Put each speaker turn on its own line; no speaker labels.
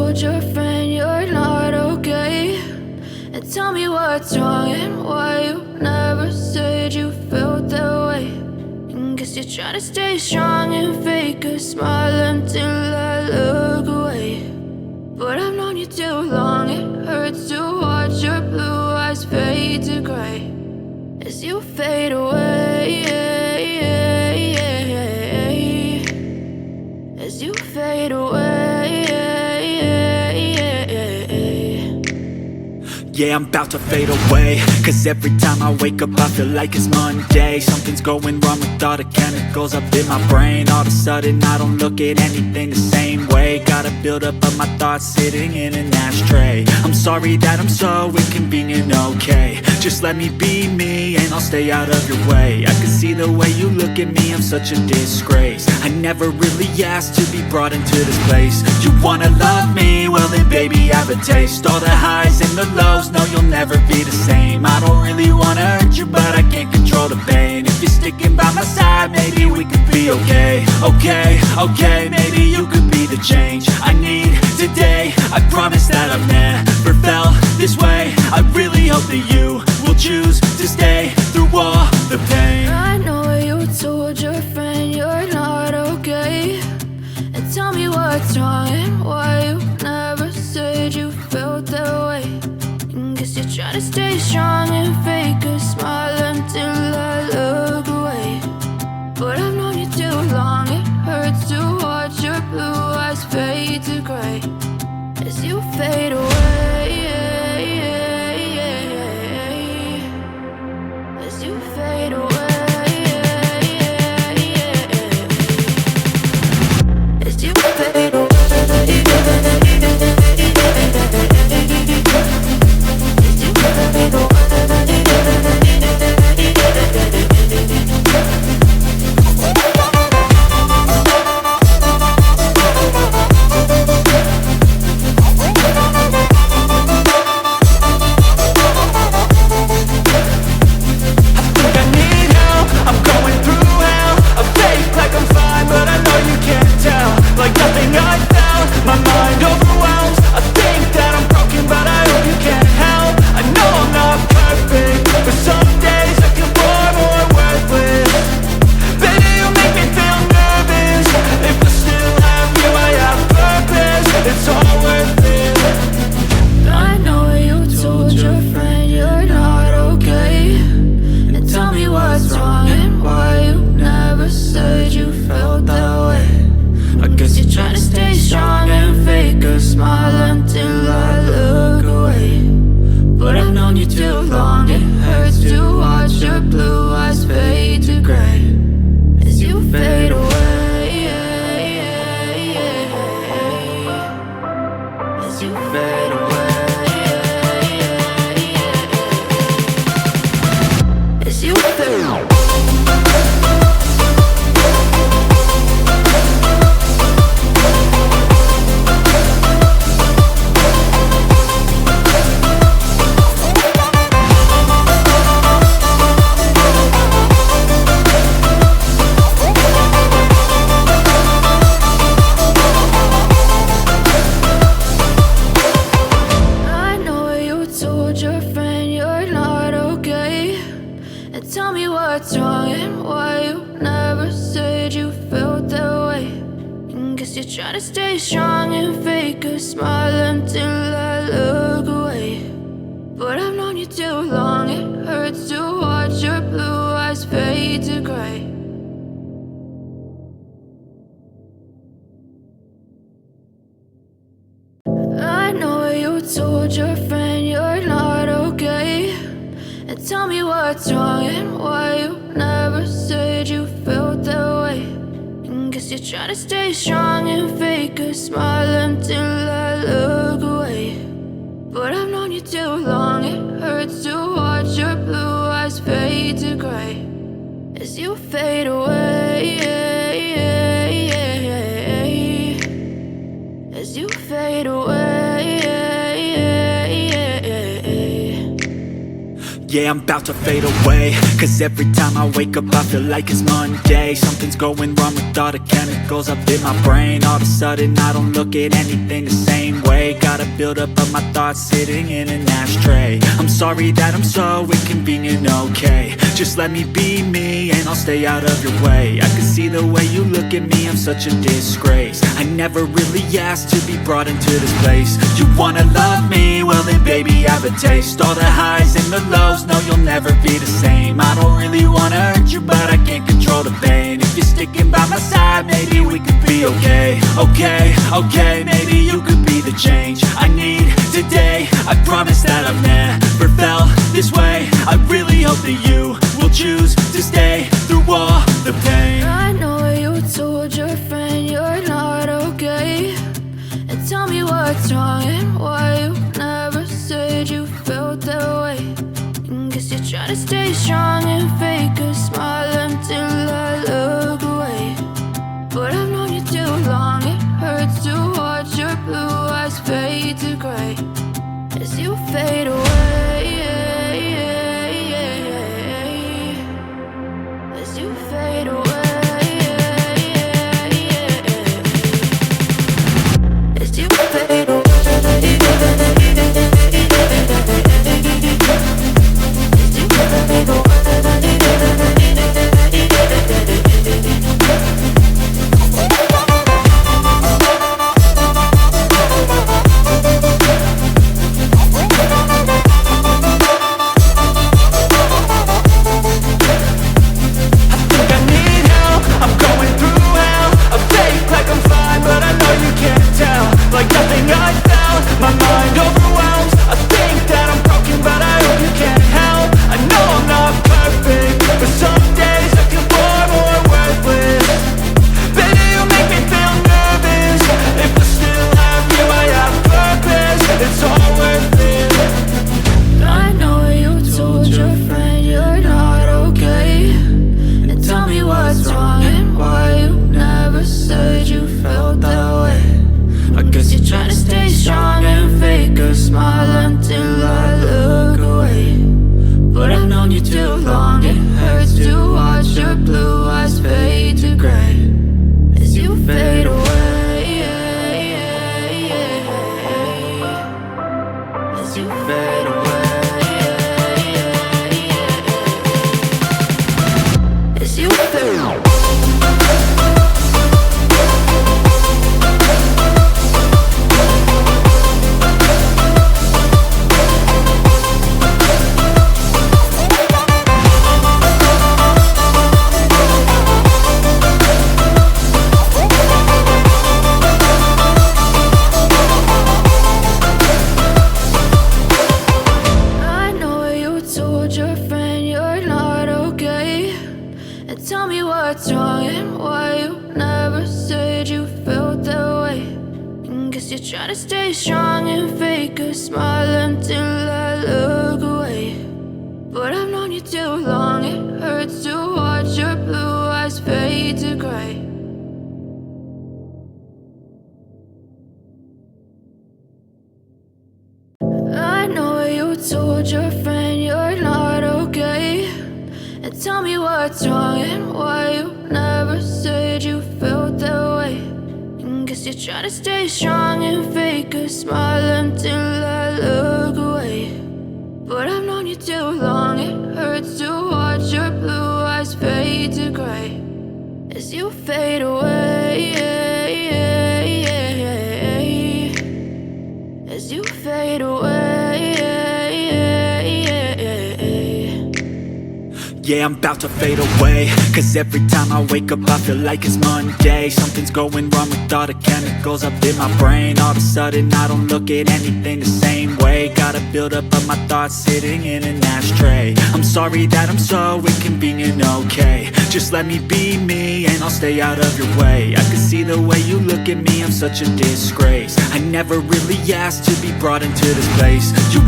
told your friend you're not okay? And tell me what's wrong and why you never said you felt that way. And guess you're trying to stay strong and fake a smile until I look away. But I've known you too long, it hurts to watch your blue eyes fade to gray as you fade away, as you fade away.
Yeah, I'm about to fade away, cause every time I wake up I feel like it's Monday. Something's going wrong with all the chemicals up in my brain. All of a sudden I don't look at anything the same way. Gotta build up of my thoughts sitting in an ashtray. I'm sorry that I'm so inconvenient, okay? Just let me be me and I'll stay out of your way. I can see the way you look at me, I'm such a disgrace. I never really asked to be brought into this place. You wanna love me? Well then baby have a taste. All the highs and the lows, no, you'll never be the same. I don't really wanna hurt you, but I can't control the pain. If you're sticking by my side, maybe we could be okay. Okay, maybe you could be the change I need today. I promise that I've never felt this way. I really hope that you will choose to stay through all the pain.
I know you told your friend you're not okay. And tell me what's wrong and why you never said you felt that way. Guess you're trying to stay strong and fake a smile until I look away. But I've known you too long, it hurts to watch your blue eyes fade to gray as you fade away, as you fade away, as you fade away. Told your friend you're not okay. And tell me what's wrong and why you never said you felt that way. And guess you're trying to stay strong and fake a smile until I look away. But I've known you too long, it hurts to watch your blue eyes fade to gray as you fade away, as you fade away.
Yeah, I'm about to fade away, cause every time I wake up I feel like it's Monday. Something's going wrong with all the chemicals up in my brain. All of a sudden I don't look at anything the same way. Got a buildup of my thoughts sitting in an ashtray. I'm sorry that I'm so inconvenient, okay. Just let me be me and I'll stay out of your way. I can see the way you look at me, I'm such a disgrace. I never really asked to be brought into this place. You wanna love me? Well then baby I have a taste. All the highs and the lows, no you'll never be the same. I don't really wanna hurt you but I can't control the pain. If you're sticking by my side maybe we could be okay. Okay, maybe you could be the change I need today. I promise that I've never felt this way. I really hope that you will choose to stay through all the pain.
I know you told your friend you're not okay, and tell me what's wrong and why you never said you felt that way. Guess you're trying to stay strong and fake a smile until I look away. But I've known you too long, it hurts to watch your blue eyes fade to gray as you fade away. As you fade away. As you fade away.
Yeah, I'm about to fade away, cause every time I wake up I feel like it's Monday. Something's going wrong with all the chemicals up in my brain. All of a sudden I don't look at anything the same way. Got a buildup of my thoughts sitting in an ashtray. I'm sorry that I'm so inconvenient, okay. Just let me be me and I'll stay out of your way. I can see the way you look at me, I'm such a disgrace. I never really asked to be brought into this place. You